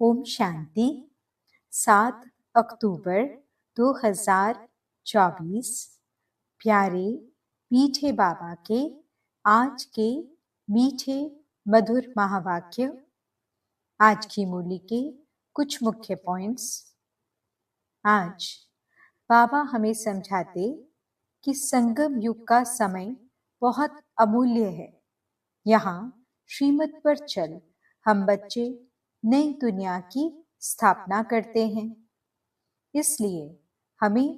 ओम शांति। 7 अक्टूबर 2024। प्यारे मीठे बाबा के आज के मीठे मधुर महावाक्य। आज की मुरली के कुछ मुख्य पॉइंट्स। आज बाबा हमें समझाते कि संगम युग का समय बहुत अमूल्य है। यहाँ श्रीमत पर चल हम बच्चे नई दुनिया की स्थापना करते हैं। इसलिए हमें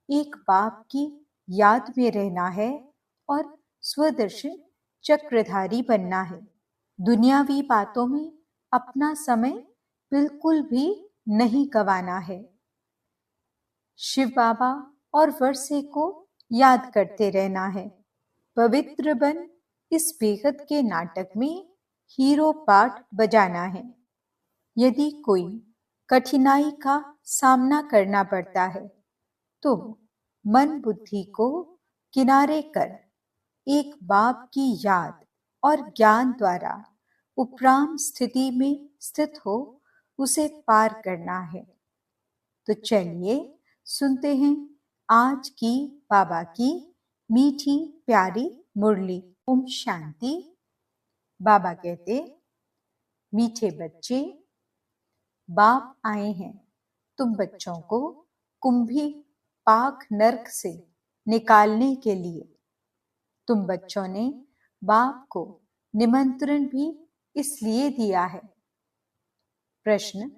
एक बाप की याद में रहना है और स्वदर्शन चक्रधारी बनना है। दुनियावी बातों में अपना समय बिल्कुल भी नहीं गंवाना है। शिव बाबा और वर्षे को याद करते रहना है। पवित्र बन इस बेहद के नाटक में हीरो पार्ट बजाना है। यदि कोई कठिनाई का सामना करना पड़ता है तो मन बुद्धि को किनारे कर एक बाप की याद और ज्ञान द्वारा उपराम स्थिति में स्थित हो उसे पार करना है। तो चलिए सुनते हैं आज की बाबा की मीठी प्यारी मुरली। ओम शांति। बाबा कहते, मीठे बच्चे, बाप आए हैं तुम बच्चों को कुंभी पाक नरक से निकालने के लिए। तुम बच्चों ने बाप को निमंत्रण भी इसलिए दिया है। प्रश्न,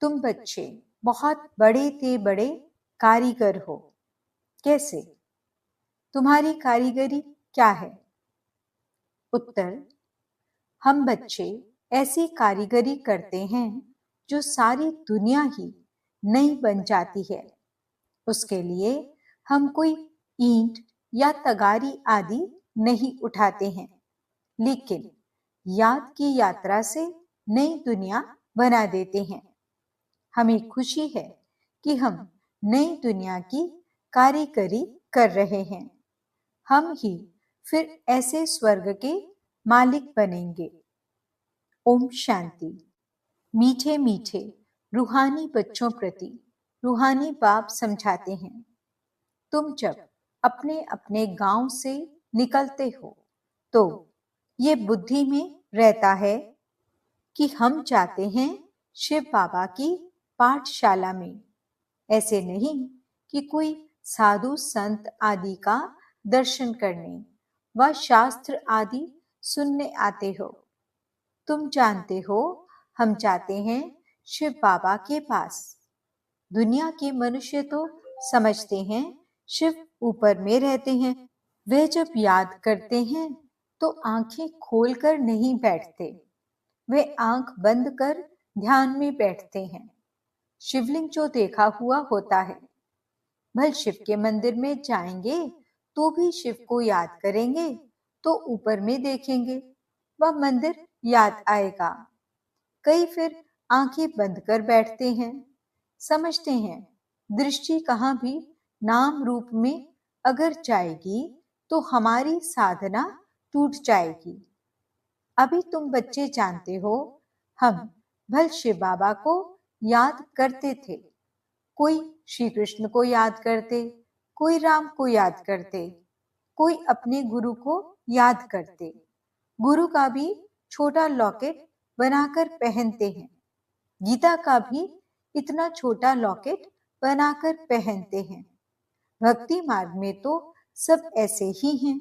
तुम बच्चे बहुत बड़े ते बड़े कारीगर हो, कैसे? तुम्हारी कारीगरी क्या है? उत्तर, हम बच्चे ऐसी कारीगरी करते हैं जो सारी दुनिया ही नई बन जाती है। उसके लिए हम कोई ईंट या तगारी आदि नहीं उठाते हैं, लेकिन याद की यात्रा से नई दुनिया बना देते हैं। हमें खुशी है कि हम नई दुनिया की कारीगरी कर रहे हैं। हम ही फिर ऐसे स्वर्ग के मालिक बनेंगे। ओम शांति। मीठे मीठे रूहानी बच्चों प्रति रूहानी बाप समझाते हैं, तुम जब अपने अपने गांव से निकलते हो तो ये बुद्धि में रहता है कि हम जाते हैं शिव बाबा की पाठशाला में। ऐसे नहीं कि कोई साधु संत आदि का दर्शन करने व शास्त्र आदि सुनने आते हो। तुम जानते हो हम जाते हैं शिव बाबा के पास। दुनिया के मनुष्य तो समझते हैं शिव ऊपर में रहते हैं। वे जब याद करते हैं तो आंखें खोलकर नहीं बैठते, वे आंख बंद कर ध्यान में बैठते हैं। शिवलिंग जो देखा हुआ होता है, भल शिव के मंदिर में जाएंगे तो भी शिव को याद करेंगे तो ऊपर में देखेंगे, वह मंदिर याद आएगा। कई फिर आंखें बंद कर बैठते हैं, समझते हैं दृष्टि कहाँ भी नाम रूप में अगर जाएगी तो हमारी साधना टूट जाएगी। अभी तुम बच्चे जानते हो हम भल शिव बाबा को याद करते थे। कोई श्री कृष्ण को याद करते, कोई राम को याद करते, कोई अपने गुरु को याद करते। गुरु का भी छोटा लॉकेट बनाकर पहनते हैं। गीता का भी इतना छोटा लॉकेट बनाकर पहनते हैं। भक्ति मार्ग में तो सब ऐसे ही हैं,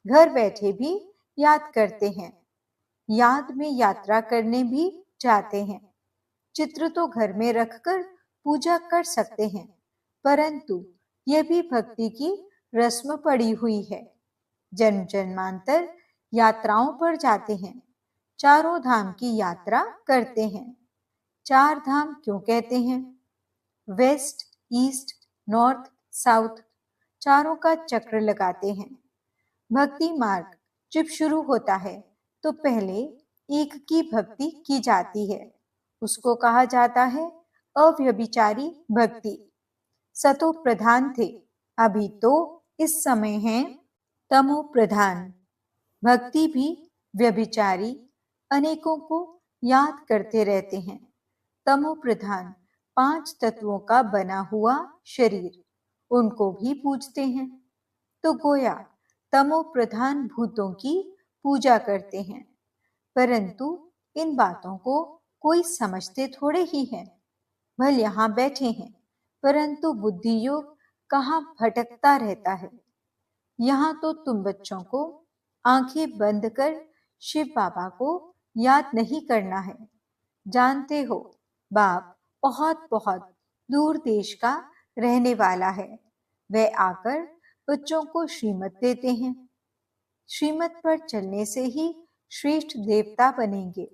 घर बैठे भी याद करते हैं, याद में यात्रा करने भी जाते हैं। चित्र तो घर में रखकर पूजा कर सकते हैं, परंतु यह भी भक्ति की रस्म पड़ी हुई है। जन्म जन्मांतर यात्राओं पर जाते हैं, चारों धाम की यात्रा करते हैं। 4 धाम क्यों कहते हैं? वेस्ट, ईस्ट, नॉर्थ, साउथ, चारों का चक्र लगाते हैं। भक्ति मार्ग जब शुरू होता है तो पहले एक की भक्ति की जाती है, उसको कहा जाता है अव्यभिचारी भक्ति। सतो प्रधान थे, अभी तो इस समय है तमो प्रधान। भक्ति भी व्यभिचारी, अनेकों को याद करते रहते हैं। तमो प्रधान 5 तत्वों का बना हुआ शरीर, उनको भी पूजते हैं। तो गोया तमो प्रधान भूतों की पूजा करते हैं, परंतु इन बातों को कोई समझते थोड़े ही है। भले यहाँ बैठे हैं, परंतु बुद्धि योग कहाँ भटकता रहता है। यहाँ तो तुम बच्चों को आंखें बंद कर शिव बाबा को याद नहीं करना है। जानते हो, बाप बहुत बहुत दूर देश का रहने वाला है। वह आकर बच्चों को श्रीमत देते हैं। श्रीमत पर चलने से ही श्रेष्ठ देवता बनेंगे।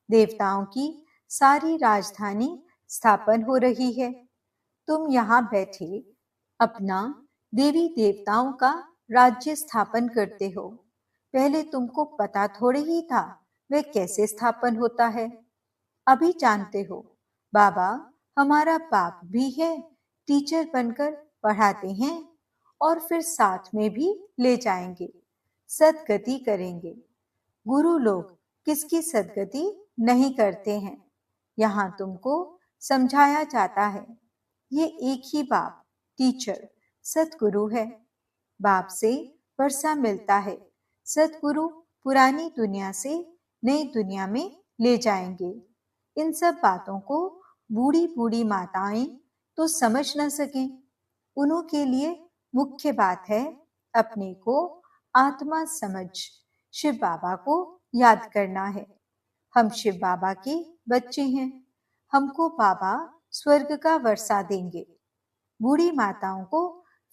देवताओं की सारी राजधानी स्थापन हो रही है। तुम यहाँ बैठे अपना देवी देवताओं का राज्य स्थापन करते हो। पहले तुमको पता थोड़े ही था वह कैसे स्थापन होता है। अभी जानते हो, बाबा हमारा बाप भी है, टीचर बनकर पढ़ाते हैं और फिर साथ में भी ले जाएंगे, सदगति करेंगे। गुरु लोग किसकी सदगति नहीं करते हैं। यहाँ तुमको समझाया जाता है। ये एक ही बाप टीचर सतगुरु है। बाप से वर्षा मिलता है। सतगुरु पुरानी दुनिया से नई दुनिया में ले जाएंगे। इन सब बातों को बूढ़ी बूढ़ी माताएं तो समझ न सकें। उन्हों के लिए मुख्य बात है अपने को आत्मा समझ शिव बाबा को याद करना है। हम शिव बाबा के बच्चे हैं। हमको बाबा स्वर्ग का वर्षा देंगे। बूढ़ी माताओं को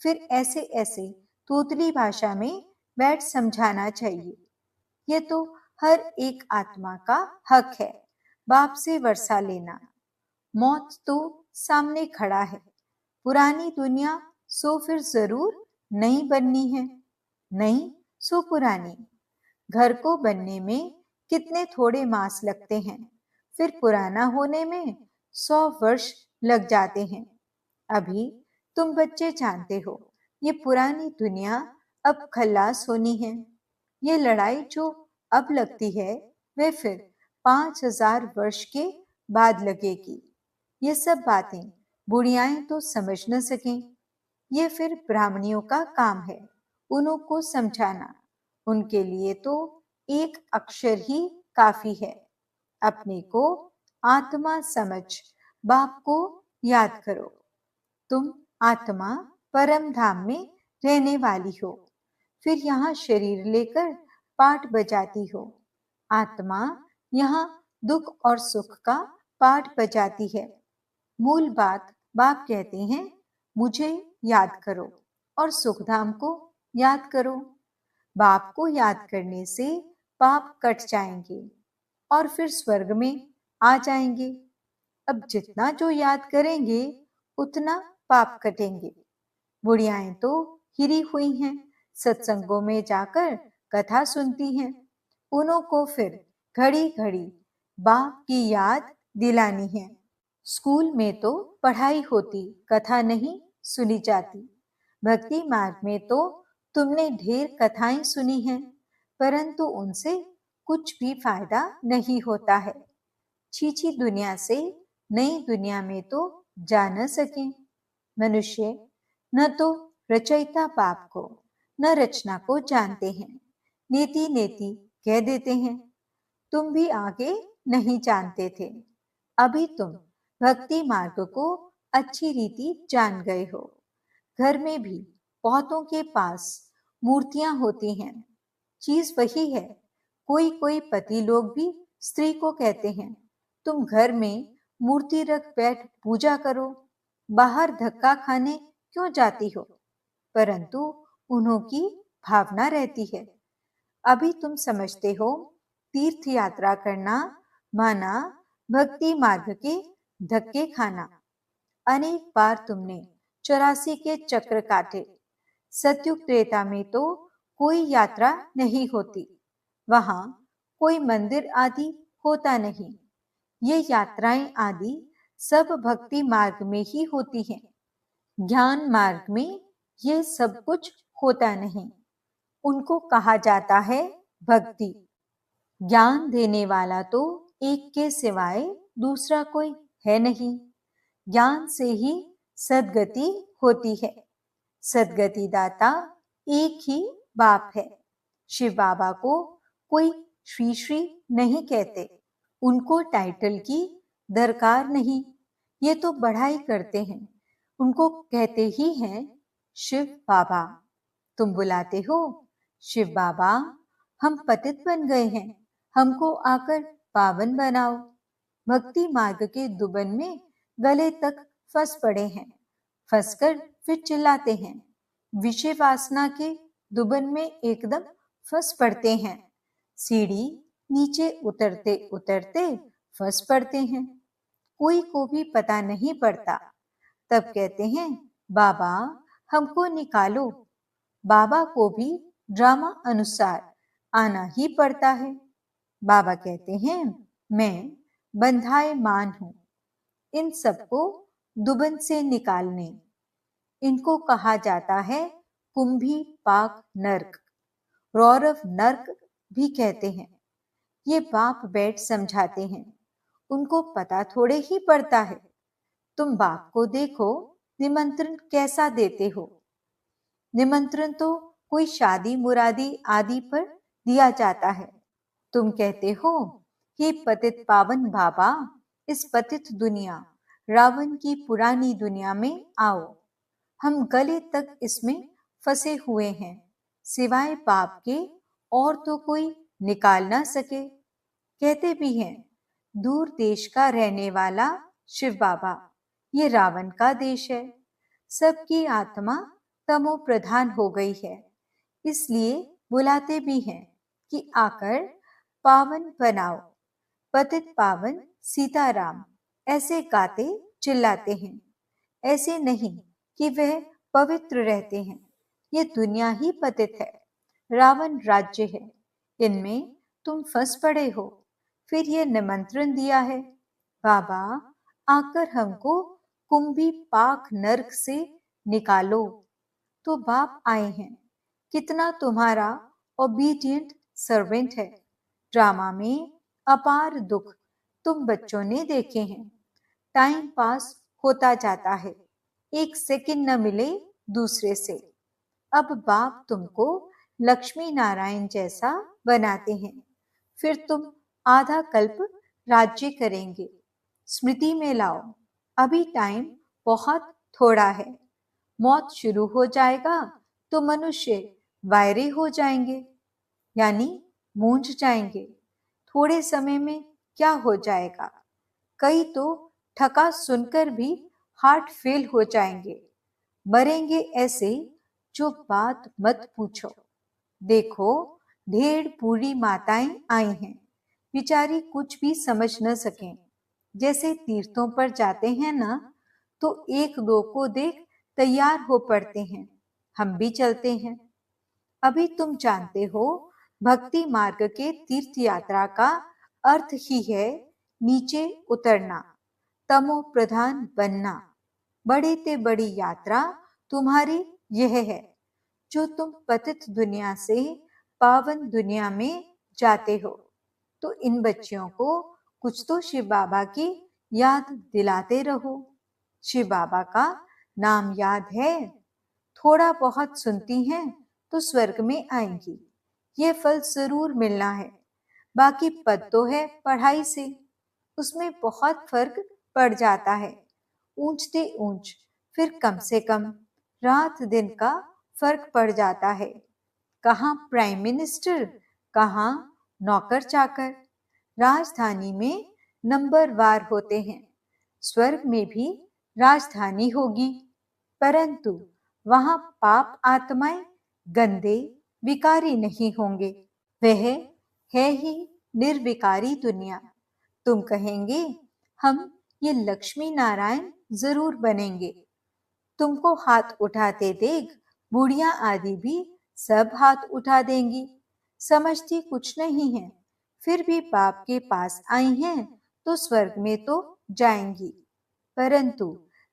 फिर ऐसे ऐसे तोतली भाषा में बैठ समझाना चाहिए। ये तो हर एक आत्मा का हक है बाप से वर्षा लेना। मौत तो सामने खड़ा है। पुरानी दुनिया सो फिर जरूर नई बननी है, नई सो पुरानी। घर को बनने में कितने थोड़े मास लगते हैं, फिर पुराना होने में 100 वर्ष लग जाते हैं। अभी तुम बच्चे जानते हो, ये पुरानी दुनिया अब खल्लास होनी है। ये लड़ाई जो अब लगती है वह फिर 5000 वर्ष के बाद लगेगी। ये सब बातें बुढ़ियाएं तो समझ न सकें। ये फिर ब्राह्मणियों का काम है उन्हों को समझाना। उनके लिए तो एक अक्षर ही काफी है। अपने को आत्मा समझ बाप को याद करो। तुम आत्मा परम धाम में रहने वाली हो, फिर यहाँ शरीर लेकर पाठ बजाती हो। आत्मा यहाँ दुख और सुख का पाठ बजाती है। मूल बात बाप कहते हैं, मुझे याद करो और सुखधाम को याद करो। बाप को याद करने से पाप कट जाएंगे और फिर स्वर्ग में आ जाएंगे। अब जितना जो याद करेंगे उतना पाप कटेंगे। बुढ़ियाएं तो हिरी हुई हैं, सत्संगों में जाकर कथा सुनती हैं। उन्हों को फिर घड़ी घड़ी बाप की याद दिलानी है। स्कूल में तो पढ़ाई होती, कथा नहीं सुनी जाती। भक्ति मार्ग में तो तुमने ढेर कथाएं सुनी हैं, परंतु उनसे कुछ भी फायदा नहीं होता है। छीछी दुनिया से नई दुनिया में तो जा न सके। मनुष्य न तो रचयिता बाप को न रचना को जानते हैं। नीति नेति कह देते हैं। तुम भी आगे नहीं जानते थे, अभी तुम भक्ति मार्ग को अच्छी रीति जान गए हो। घर में भी बहुतों के पास मूर्तियां होती हैं, चीज वही है। कोई कोई पति लोग भी स्त्री को कहते हैं, तुम घर में मूर्ति रख बैठ पूजा करो, बाहर धक्का खाने क्यों जाती हो। परंतु उन्हों की भावना रहती है। अभी तुम समझते हो, तीर्थ यात्रा करना माना भक्ति मार्ग के धक्के खाना। अनेक बार तुमने 84 के चक्र काटे। सतयुग त्रेता में तो कोई यात्रा नहीं होती, वहां कोई मंदिर आदि होता नहीं। ये यात्राएं आदि सब भक्ति मार्ग में ही होती हैं। ज्ञान मार्ग में ये सब कुछ होता नहीं। उनको कहा जाता है भक्ति। ज्ञान देने वाला तो एक के सिवाय दूसरा कोई है नहीं। ज्ञान से ही सद्गति होती है। सद्गति दाता एक ही बाप है। शिव बाबा को कोई श्री श्री नहीं कहते। उनको टाइटल की दरकार नहीं। ये तो बढ़ाई करते हैं। उनको कहते ही हैं शिव बाबा। तुम बुलाते हो शिव बाबा, हम पतित बन गए हैं, हमको आकर पावन बनाओ। भक्ति मार्ग के दुबन में गले तक फंस पड़े हैं। फंसकर फिर चिल्लाते हैं। विषय वासना के दुबन में एकदम फंस पड़ते हैं। सीढ़ी नीचे उतरते उतरते फंस पड़ते हैं। कोई को भी पता नहीं पड़ता। तब कहते हैं बाबा हमको निकालो। बाबा को भी ड्रामा अनुसार आना ही पड़ता है। बाबा कहते हैं मैं बंधायमान हूं इन सबको दुबन से निकालने। इनको कहा जाता है कुंभी पाक नर्क, रौरव नर्क भी कहते हैं। ये बाप बैठ समझाते हैं। उनको पता थोड़े ही पड़ता है। तुम बाप को देखो निमंत्रण कैसा देते हो। निमंत्रण तो कोई शादी मुरादी आदि पर दिया जाता है। तुम कहते हो हे पतित पावन बाबा, इस पतित दुनिया रावण की पुरानी दुनिया में आओ। हम गले तक इसमें फंसे हुए हैं। सिवाय पाप के और तो कोई निकाल ना सके। कहते भी हैं दूर देश का रहने वाला शिव बाबा, ये रावण का देश है। सबकी आत्मा तमो प्रधान हो गई है। इसलिए बुलाते भी हैं कि आकर पावन बनाओ। पतित पावन सीताराम ऐसे गाते चिल्लाते हैं। ऐसे नहीं कि वह पवित्र रहते हैं। ये दुनिया ही पतित है। रावण राज्य है। इनमें तुम फंस पड़े हो। फिर ये निमंत्रण दिया है बाबा आकर हमको कुंभी पाक नर्क से निकालो। तो बाप आए हैं। कितना तुम्हारा ओबीडिएंट सर्वेंट है। ड्रामा में अपार दुख तुम बच्चों ने देखे हैं। टाइम पास होता जाता है। एक सेकंड न मिले दूसरे से। अब बाप तुमको लक्ष्मी नारायण जैसा बनाते हैं। फिर तुम आधा कल्प राज्य करेंगे। स्मृति में लाओ, अभी टाइम बहुत थोड़ा है। मौत शुरू हो जाएगा तो मनुष्य वायरे हो जाएंगे, यानी मूंझ जाएंगे। थोड़े समय में क्या हो जाएगा। कई तो ठका सुनकर भी हार्ट फेल हो जाएंगे। मरेंगे ऐसे जो बात मत पूछो। देखो ढेर बूढ़ी माताएं आई हैं। बिचारी कुछ भी समझ न सकें। जैसे तीर्थों पर जाते हैं ना, तो एक दो को देख तैयार हो पड़ते हैं। हम भी चलते हैं। अभी तुम जानते हो भक्ति मार्ग के तीर्थ यात्रा का अर्थ ही है नीचे उतरना, तमो प्रधान बनना। बड़े ते बड़ी यात्रा तुम्हारी यह है जो तुम पतित दुनिया से पावन दुनिया में जाते हो। तो इन बच्चियों को कुछ तो शिव बाबा की याद दिलाते रहो। शिव बाबा का नाम याद है। थोड़ा बहुत सुनती हैं तो स्वर्ग में आएंगी। ये फल जरूर मिलना है। बाकी पद तो है पढ़ाई से, उसमें बहुत फर्क पड़ जाता है। ऊंचते ऊंच फिर कम से कम रात दिन का फर्क पड़ जाता है। कहाँ प्राइम मिनिस्टर, कहाँ नौकर चाकर। राजधानी में नंबर वार होते हैं। स्वर्ग में भी राजधानी होगी, परंतु वहां पाप आत्माएं गंदे विकारी नहीं होंगे। वह है ही निर्विकारी दुनिया। तुम कहेंगे हम ये लक्ष्मी नारायण जरूर बनेंगे। तुमको हाथ उठाते देख बुढ़िया आदि भी सब हाथ उठा देंगी। समझती कुछ नहीं है, फिर भी बाप के पास आई हैं तो स्वर्ग में तो जाएंगी। परंतु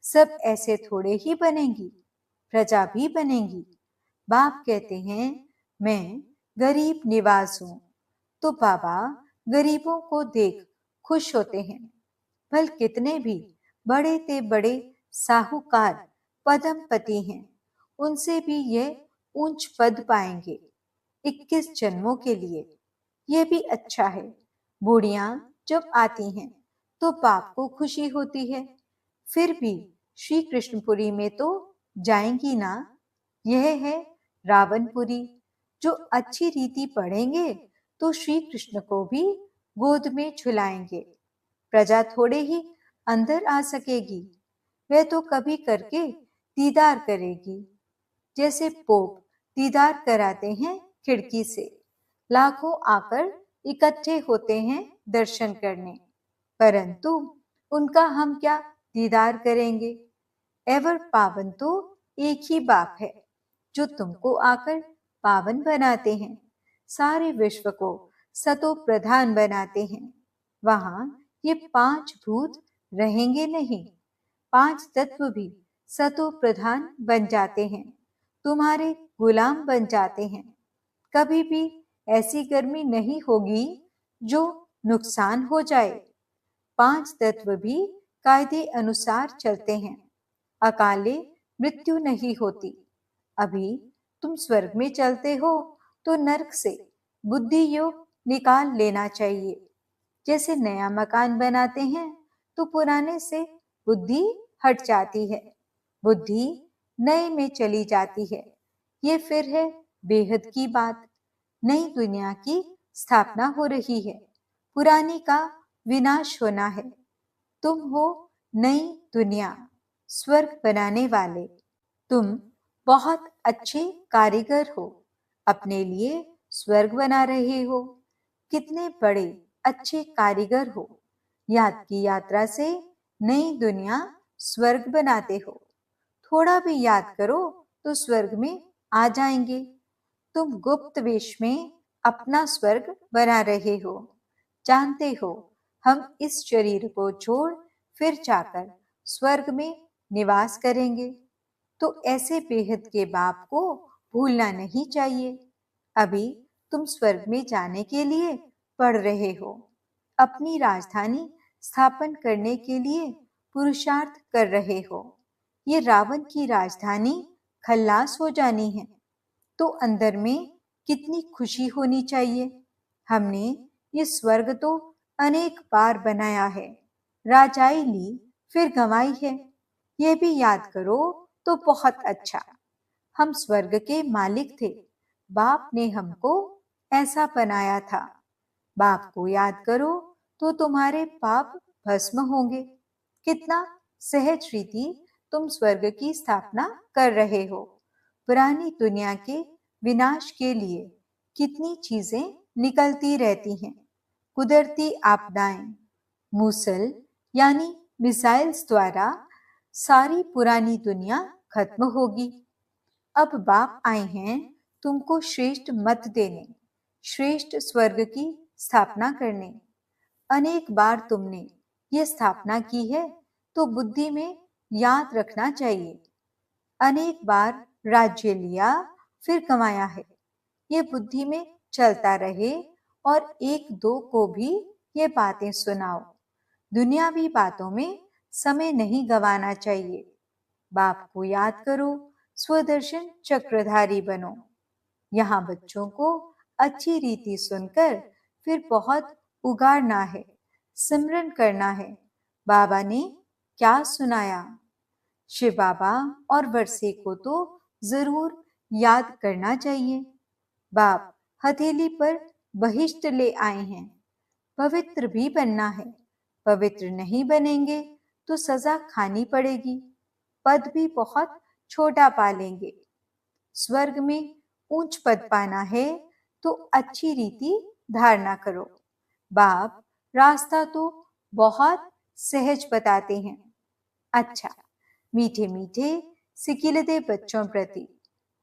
सब ऐसे थोड़े ही बनेंगी, प्रजा भी बनेंगी। बाप कहते हैं मैं गरीब निवास हूं। तो बाबा गरीबों को देख खुश होते हैं। भल कितने भी बड़े ते बड़े साहूकार पदमपति हैं, उनसे भी ये ऊंच पद पाएंगे 21 जन्मों के लिए। ये भी अच्छा है। बूढ़ियां जब आती हैं तो बाप को खुशी होती है, फिर भी श्री कृष्णपुरी में तो जाएंगी ना। यह है रावणपुरी। जो अच्छी रीति पढ़ेंगे तो श्री कृष्ण को भी गोद में झुलाएंगे। प्रजा थोड़े ही अंदर आ सकेगी, वह तो कभी करके दीदार करेगी। जैसे पोप दीदार कराते हैं खिड़की से, लाखों आकर इकट्ठे होते हैं दर्शन करने, परंतु उनका हम क्या दीदार करेंगे। एवर पावन तो एक ही बाप है, जो तुमको आकर पावन बनाते हैं, सारे विश्व को सतो प्रधान बनाते हैं। वहां ये 5 भूत रहेंगे नहीं, 5 तत्व भी सतो प्रधान बन जाते हैं, तुम्हारे गुलाम बन जाते हैं। कभी भी ऐसी गर्मी नहीं होगी जो नुकसान हो जाए। 5 तत्व भी कायदे अनुसार चलते हैं, अकाले मृत्यु नहीं होती। अभी तुम स्वर्ग में चलते हो तो नरक से बुद्धि योग निकाल लेना चाहिए। जैसे नया मकान बनाते हैं तो पुराने से बुद्धि हट जाती है, बुद्धि नए में चली जाती है। ये फिर है बेहद की बात। नई दुनिया की स्थापना हो रही है, पुरानी का विनाश होना है। तुम हो नई दुनिया, स्वर्ग बनाने वाले। तुम बहुत अच्छे कारीगर हो, अपने लिए स्वर्ग बना रहे हो। कितने बड़े अच्छे कारीगर हो, याद की यात्रा से नई दुनिया स्वर्ग बनाते हो। थोड़ा भी याद करो तो स्वर्ग में आ जाएंगे। तुम गुप्त वेश में अपना स्वर्ग बना रहे हो। जानते हो हम इस शरीर को छोड़ फिर जाकर स्वर्ग में निवास करेंगे, तो ऐसे बेहद के बाप को भूलना नहीं चाहिए। अभी तुम स्वर्ग में जाने के लिए पढ़ रहे हो, अपनी राजधानी स्थापन करने के लिए पुरुषार्थ कर रहे हो। ये रावण की राजधानी खल्लास हो जानी है, तो अंदर में कितनी खुशी होनी चाहिए। हमने ये स्वर्ग तो अनेक बार बनाया है, राजाई ली फिर गंवाई है। ये भी याद करो तो बहुत अच्छा। हम स्वर्ग के मालिक थे, बाप ने हमको ऐसा बनाया था। बाप को याद करो तो तुम्हारे पाप भस्म होंगे। कितना सहज रीति तुम स्वर्ग की स्थापना कर रहे हो। पुरानी दुनिया के विनाश के लिए कितनी चीजें निकलती रहती हैं। कुदरती आपदाएं, मूसल यानी मिसाइल्स द्वारा सारी पुरानी दुनिया खत्म होगी। अब बाप आए हैं तुमको श्रेष्ठ मत देने, श्रेष्ठ स्वर्ग की स्थापना करने। अनेक बार तुमने ये स्थापना की है तो बुद्धि में याद रखना चाहिए। अनेक बार राज्य लिया फिर कमाया है, ये बुद्धि में चलता रहे। और एक दो को भी ये बातें सुनाओ। दुनियावी बातों में समय नहीं गंवाना चाहिए। बाप को याद करो, स्वदर्शन चक्रधारी बनो। यहाँ बच्चों को अच्छी रीति सुनकर फिर बहुत उगाड़ना है, सिमरन करना है। बाबा ने क्या सुनाया। शिव बाबा और वर्षे को तो जरूर याद करना चाहिए। बाप हथेली पर बहिष्ट ले आए हैं, पवित्र भी बनना है। पवित्र नहीं बनेंगे तो सजा खानी पड़ेगी, पद भी बहुत छोटा पालेंगे। स्वर्ग में ऊंच पद पाना है तो अच्छी रीति धारणा करो। बाप रास्ता तो बहुत सहज बताते हैं। अच्छा, मीठे मीठे सिकिलदे बच्चों प्रति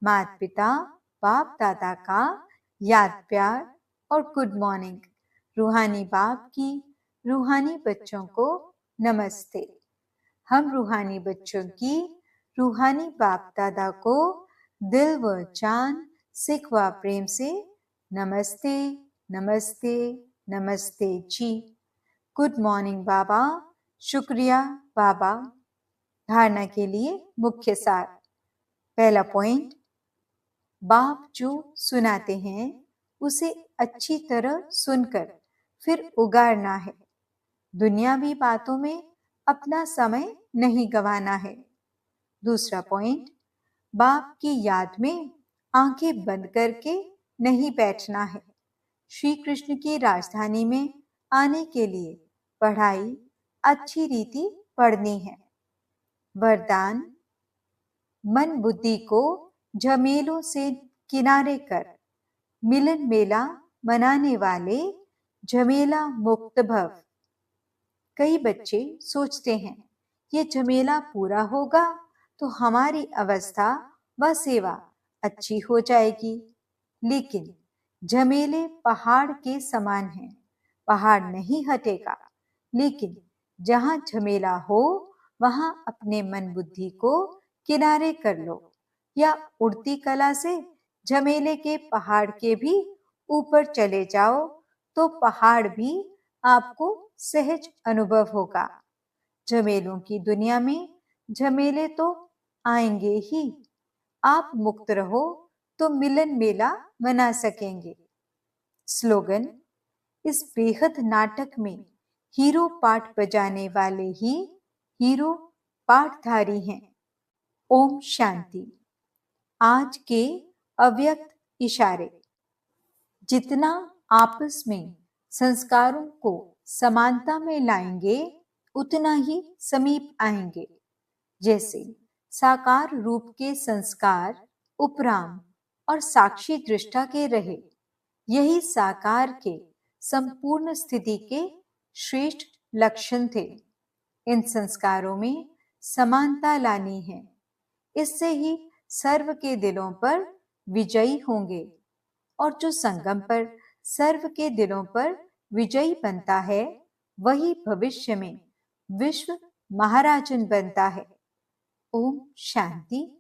माता पिता बाप दादा का याद प्यार और गुड मॉर्निंग। रूहानी बाप की रूहानी बच्चों को नमस्ते। हम रूहानी बच्चों की रूहानी बाप दादा को दिल व जान सिख व प्रेम से नमस्ते नमस्ते नमस्ते जी। गुड मॉर्निंग बाबा। शुक्रिया बाबा। धारणा के लिए मुख्य सार। पहला पॉइंट, बाप जो सुनाते हैं उसे अच्छी तरह सुनकर फिर उगारना है। दुनियावी बातों में अपना समय नहीं गंवाना है। दूसरा पॉइंट, बाप की याद में आंखें बंद करके नहीं बैठना है। श्री कृष्ण की राजधानी में आने के लिए पढ़ाई अच्छी रीति पढ़नी है। वरदान, मन बुद्धि को झमेलों से किनारे कर मिलन मेला मनाने वाले झमेला मुक्त भव। कई बच्चे सोचते हैं ये झमेला पूरा होगा तो हमारी अवस्था व सेवा अच्छी हो जाएगी, लेकिन झमेले पहाड़ के समान हैं। पहाड़ नहीं हटेगा, लेकिन जहां झमेला हो वहां अपने मन बुद्धि को किनारे कर लो, या उड़ती कला से झमेले के पहाड़ के भी ऊपर चले जाओ तो पहाड़ भी आपको सहज अनुभव होगा। झमेलों की दुनिया में झमेले तो आएंगे ही। आप मुक्त रहो तो मिलन मेला मना सकेंगे। स्लोगन, इस बेहद नाटक में हीरो पाठ बजाने वाले ही हीरो पाठधारी हैं। ओम शांति। आज के अव्यक्त इशारे। जितना आपस में संस्कारों को समानता में लाएंगे उतना ही समीप आएंगे। जैसे साकार रूप के संस्कार उपराम और साक्षी दृष्टा के रहे, यही साकार के संपूर्ण स्थिति के श्रेष्ठ लक्षण थे। इन संस्कारों में समानता लानी है। इससे ही सर्व के दिलों पर विजयी होंगे, और जो संगम पर सर्व के दिलों पर विजयी बनता है वही भविष्य में विश्व महाराजन बनता है। ओम शांति।